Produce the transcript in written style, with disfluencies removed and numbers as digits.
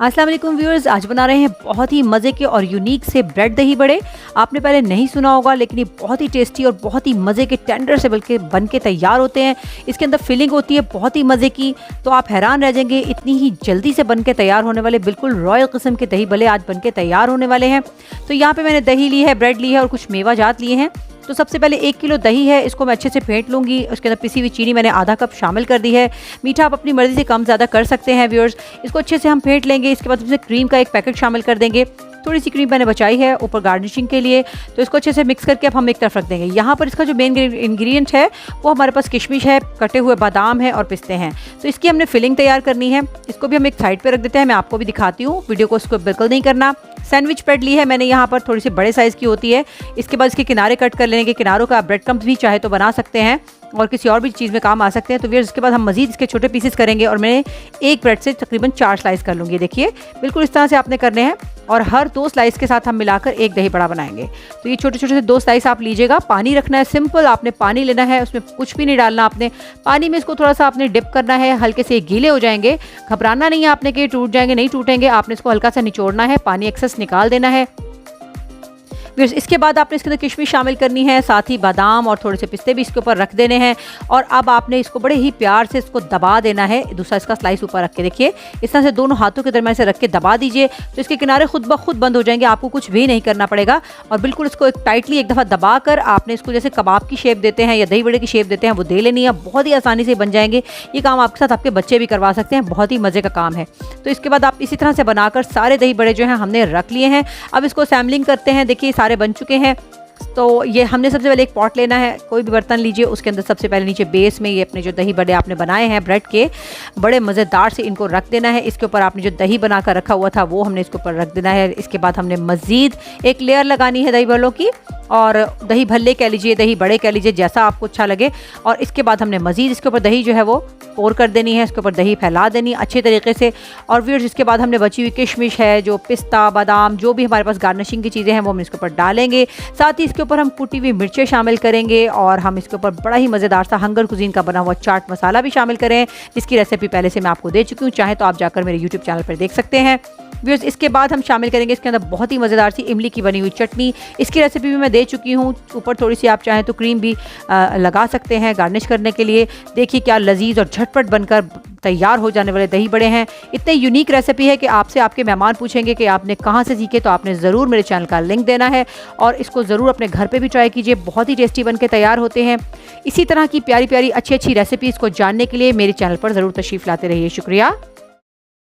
अस्सलाम वालेकुम व्यूअर्स, आज बना रहे हैं बहुत ही मज़े के और यूनिक से ब्रेड दही बड़े। आपने पहले नहीं सुना होगा, लेकिन ये बहुत ही टेस्टी और बहुत ही मज़े के टेंडर से बल्कि बन के तैयार होते हैं। इसके अंदर फिलिंग होती है बहुत ही मज़े की, तो आप हैरान रह जाएंगे इतनी ही जल्दी से बन के तैयार होने वाले बिल्कुल रॉयल किस्म के दही बड़े आज बन के तैयार होने वाले हैं। तो यहाँ पर मैंने दही ली है, ब्रेड ली है और कुछ मेवा जात लिए हैं। तो सबसे पहले 1 किलो दही है, इसको मैं अच्छे से फेंट लूँगी। उसके अंदर पिसी हुई चीनी मैंने आधा कप शामिल कर दी है। मीठा आप अपनी मर्ज़ी से कम ज़्यादा कर सकते हैं व्यूअर्स। इसको अच्छे से हम फेंट लेंगे। इसके बाद उसमें क्रीम का 1 पैकेट शामिल कर देंगे। थोड़ी सी क्रीम मैंने बचाई है ऊपर गार्निशिंग के लिए, तो इसको अच्छे से मिक्स करके अब हम एक तरफ रख देंगे। यहाँ पर इसका जो मेन इंग्रेडिएंट है वो हमारे पास किशमिश है, कटे हुए बादाम है और पिस्ते हैं। तो इसकी हमने फिलिंग तैयार करनी है। इसको भी हम एक साइड पे रख देते हैं। मैं आपको भी दिखाती हूँ, वीडियो को इसको बिल्कुल नहीं करना। सैंडविच ब्रेड ली है मैंने यहाँ पर, थोड़ी सी बड़े साइज़ की होती है। इसके बाद इसके किनारे कट कर लेने के, किनारों का ब्रेड क्रम्स भी चाहे तो बना सकते हैं और किसी और भी चीज़ में काम आ सकते हैं। तो फिर इसके बाद हम मज़ीद इसके छोटे पीसेस करेंगे और मैं एक ब्रेड से तकरीबन 4 स्लाइस कर लूँगी। देखिए बिल्कुल इस तरह से आपने करने हैं और हर 2 स्लाइस के साथ हम मिलाकर एक दही बड़ा बनाएंगे। तो ये छोटे छोटे से 2 स्लाइस आप लीजिएगा। पानी रखना है, सिंपल आपने पानी लेना है, उसमें कुछ भी नहीं डालना आपने। पानी में इसको थोड़ा सा आपने डिप करना है, हल्के से गीले हो जाएंगे। घबराना नहीं है आपने कि टूट जाएंगे, नहीं टूटेंगे। आपने इसको हल्का सा निचोड़ना है, पानी एक्सेस निकाल देना है। फिर इसके बाद आपने इसके अंदर किशमिश शामिल करनी है, साथ ही बादाम और थोड़े से पिस्ते भी इसके ऊपर रख देने हैं। और अब आपने इसको बड़े ही प्यार से इसको दबा देना है। दूसरा इसका स्लाइस ऊपर रख के देखिए, इस तरह से दोनों हाथों के दरमियान से रख के दबा दीजिए, तो इसके किनारे खुद ब खुद बंद हो जाएंगे। आपको कुछ भी नहीं करना पड़ेगा। और बिल्कुल इसको एक टाइटली एक दफ़ा दबा कर आपने इसको जैसे कबाब की शेप देते हैं या दही बड़े की शेप देते हैं वो दे लेनी है। बहुत ही आसानी से बन जाएंगे। ये काम आपके साथ आपके बच्चे भी करवा सकते हैं, बहुत ही मज़े का काम है। तो इसके बाद आप इसी तरह से बनाकर सारे दही बड़े जो हैं हमने रख लिए हैं। अब इसको सैम्पलिंग करते हैं। देखिए सारे बन चुके हैं। तो ये हमने सबसे पहले एक पॉट लेना है, कोई भी बर्तन लीजिए। उसके अंदर सबसे पहले नीचे बेस में ये अपने जो दही बड़े आपने बनाए हैं ब्रेड के, बड़े मज़ेदार से इनको रख देना है। इसके ऊपर आपने जो दही बना कर रखा हुआ था वो हमने इसके ऊपर रख देना है। इसके बाद हमने मज़ीद एक लेयर लगानी है दही बड़ों की, और दही भल्ले कह लीजिए, दही बड़े कह लीजिए, जैसा आपको अच्छा लगे। और इसके बाद हमने मज़ीद इसके ऊपर दही जो है वो पोर कर देनी है। इसके ऊपर दही फैला देनी अच्छे तरीके से। और फिर इसके बाद हमने बची हुई किशमिश है, जो पिस्ता बादाम जो भी हमारे पास गार्निशिंग की चीज़ें हैं वो हम इसके ऊपर डालेंगे। साथ ही इसके ऊपर हम कुटी हुई मिर्चें शामिल करेंगे और हम इसके ऊपर बड़ा ही मज़ेदार सा हंगर कुजीन का बना हुआ चाट मसाला भी शामिल करें, जिसकी रेसिपी पहले से मैं आपको दे चुकी हूँ। चाहे तो आप जाकर मेरे यूट्यूब चैनल पर देख सकते हैं। व्यूअर्स, इसके बाद हम शामिल करेंगे इसके अंदर बहुत ही मज़ेदार सी इमली की बनी हुई चटनी। इसकी रेसिपी भी मैं दे चुकी हूँ। ऊपर थोड़ी सी आप चाहें तो क्रीम भी लगा सकते हैं गार्निश करने के लिए। देखिए क्या लजीज और झटपट बनकर तैयार हो जाने वाले दही बड़े हैं। इतने यूनिक रेसिपी है कि आपसे आपके मेहमान पूछेंगे कि आपने कहाँ से सीखे, तो आपने ज़रूर मेरे चैनल का लिंक देना है और इसको ज़रूर अपने घर पे भी ट्राई कीजिए। बहुत ही टेस्टी बन के तैयार होते हैं। इसी तरह की प्यारी प्यारी अच्छी अच्छी रेसिपीज़ को जानने के लिए मेरे चैनल पर ज़रूर तशरीफ़ लाते रहिए। शुक्रिया।